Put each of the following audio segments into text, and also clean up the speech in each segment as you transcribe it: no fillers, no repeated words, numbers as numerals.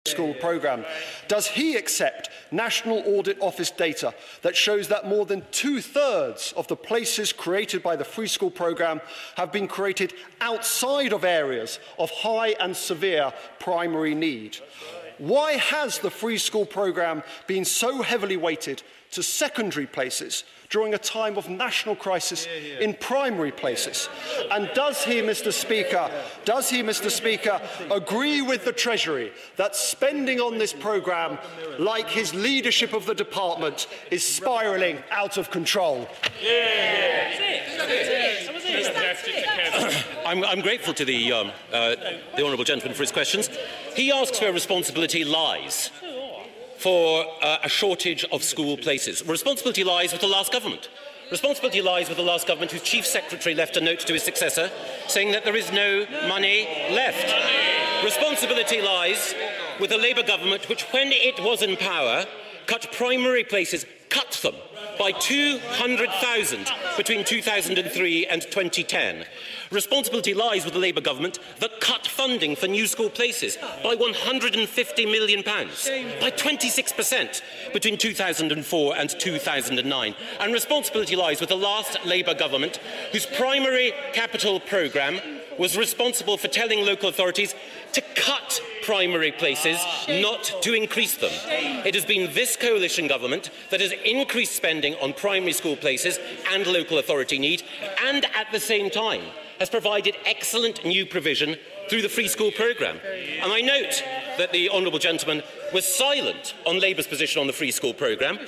school programme. Does he accept National Audit Office data that shows that more than 2/3 of the places created by the free school programme have been created outside of areas of high and severe primary need? Why has the free school programme been so heavily weighted to secondary places during a time of national crisis in primary places? And does he, Mr. Speaker, agree with the Treasury that spending on this programme, like his leadership of the department, is spiralling out of control? I'm grateful to the honourable gentleman for his questions. He asks where responsibility lies for a shortage of school places. Responsibility lies with the last government. Responsibility lies with the last government, whose Chief Secretary left a note to his successor saying that there is no money left. Responsibility lies with the Labour government, which, when it was in power, cut primary places, cut them by 200,000 between 2003 and 2010. Responsibility lies with the Labour government that cut funding for new school places by £150 million, by 26% between 2004 and 2009. And responsibility lies with the last Labour government, whose primary capital programme was responsible for telling local authorities to cut primary places, not to increase them. It has been this coalition government that has increased spending on primary school places and local authority need, and at the same time has provided excellent new provision through the free school programme. And I note that the honourable gentleman was silent on Labour's position on the free school programme.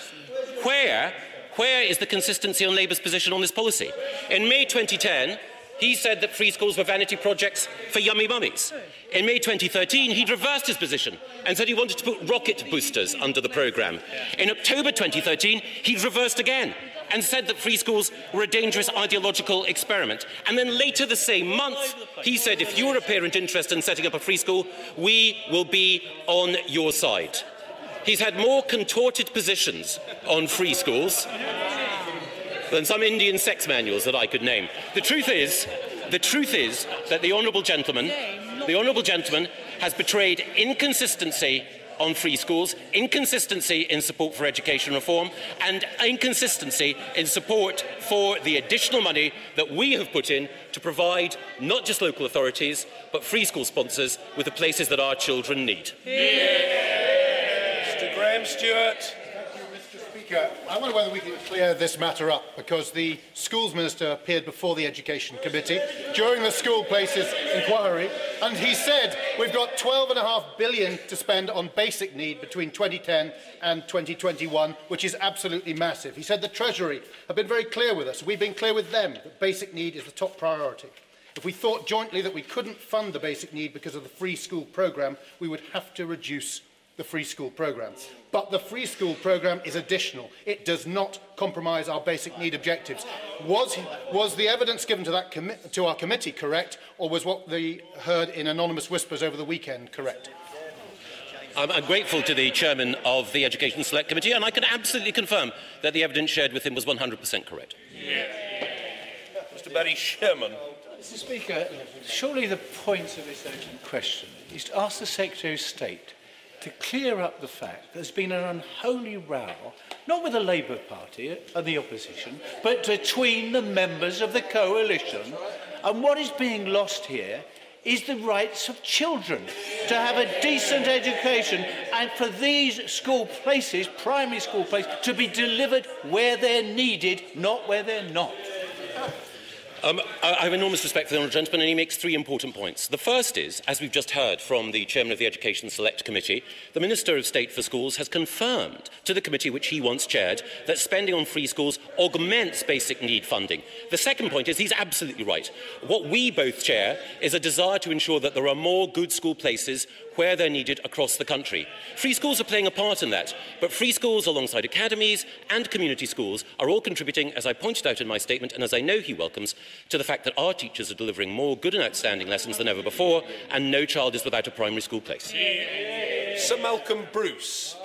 Where is the consistency on Labour's position on this policy? In May 2010, he said that free schools were vanity projects for yummy mummies. In May 2013, he'd reversed his position and said he wanted to put rocket boosters under the programme. In October 2013, he'd reversed again and said that free schools were a dangerous ideological experiment. And then later the same month, he said, if you're a parent interested in setting up a free school, we will be on your side. He's had more contorted positions on free schools than some Indian sex manuals that I could name. The truth is that the honourable gentleman has betrayed inconsistency on free schools, inconsistency in support for education reform, and inconsistency in support for the additional money that we have put in to provide not just local authorities, but free school sponsors with the places that our children need. Mr. Graham Stewart. I wonder whether we can clear this matter up, because the Schools Minister appeared before the Education Committee during the school places inquiry, and he said we've got £12.5 billion to spend on basic need between 2010 and 2021, which is absolutely massive. He said the Treasury have been very clear with us. We've been clear with them that basic need is the top priority. If we thought jointly that we couldn't fund the basic need because of the free school programme, we would have to reduce the free school programme. But the free school programme is additional. It does not compromise our basic need objectives. Was the evidence given to our committee correct, or was what they heard in anonymous whispers over the weekend correct? I'm grateful to the chairman of the Education Select Committee, and I can absolutely confirm that the evidence shared with him was 100% correct. Mr. Barry Sherman. Mr. Speaker, surely the point of this urgent question is to ask the Secretary of State to clear up the fact there's been an unholy row, not with the Labour Party and the opposition, but between the members of the coalition. And what is being lost here is the rights of children to have a decent education, and for these school places, primary school places, to be delivered where they're needed, not where they're not. I have enormous respect for the honourable gentleman, and he makes three important points. The first is, as we've just heard from the chairman of the Education Select Committee, the Minister of State for Schools has confirmed to the committee which he once chaired that spending on free schools augments basic need funding. The second point is he's absolutely right. What we both share is a desire to ensure that there are more good school places where they're needed across the country. Free schools are playing a part in that, but free schools alongside academies and community schools are all contributing, as I pointed out in my statement and as I know he welcomes, to the fact that our teachers are delivering more good and outstanding lessons than ever before, and no child is without a primary school place. Sir Malcolm Bruce.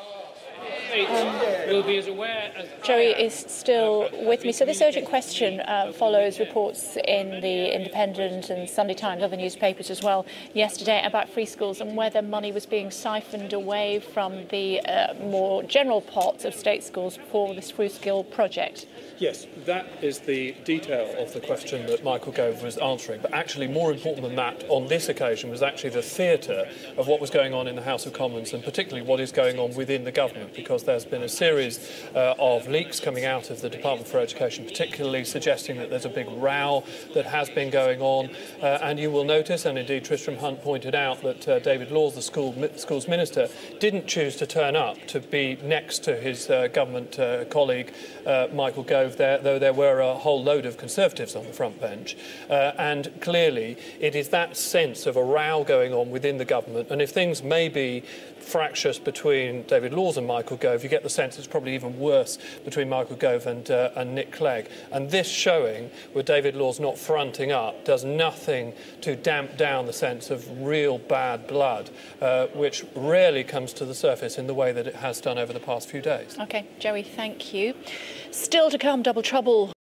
will be as aware as... Joey is still with me. So this urgent question follows reports in the Independent and Sunday Times, other newspapers as well, yesterday about free schools and whether money was being siphoned away from the more general pot of state schools for this free school project. Yes, that is the detail of the question that Michael Gove was answering. But actually, more important than that, on this occasion, was actually the theatre of what was going on in the House of Commons, and particularly what is going on within the government, because there's been a series of leaks coming out of the Department for Education, particularly suggesting that there's a big row that has been going on. And you will notice, and indeed Tristram Hunt pointed out, that David Laws, the schools minister, didn't choose to turn up to be next to his government colleague, Michael Gove, though there were a whole load of Conservatives on the front bench. And clearly it is that sense of a row going on within the government, and if things may be fractious between David Laws and Michael Gove, you get the sense it's probably even worse between Michael Gove and Nick Clegg. And this showing, with David Laws not fronting up, does nothing to damp down the sense of real bad blood, which rarely comes to the surface in the way that it has done over the past few days. OK, Joey, thank you. Still to come, double trouble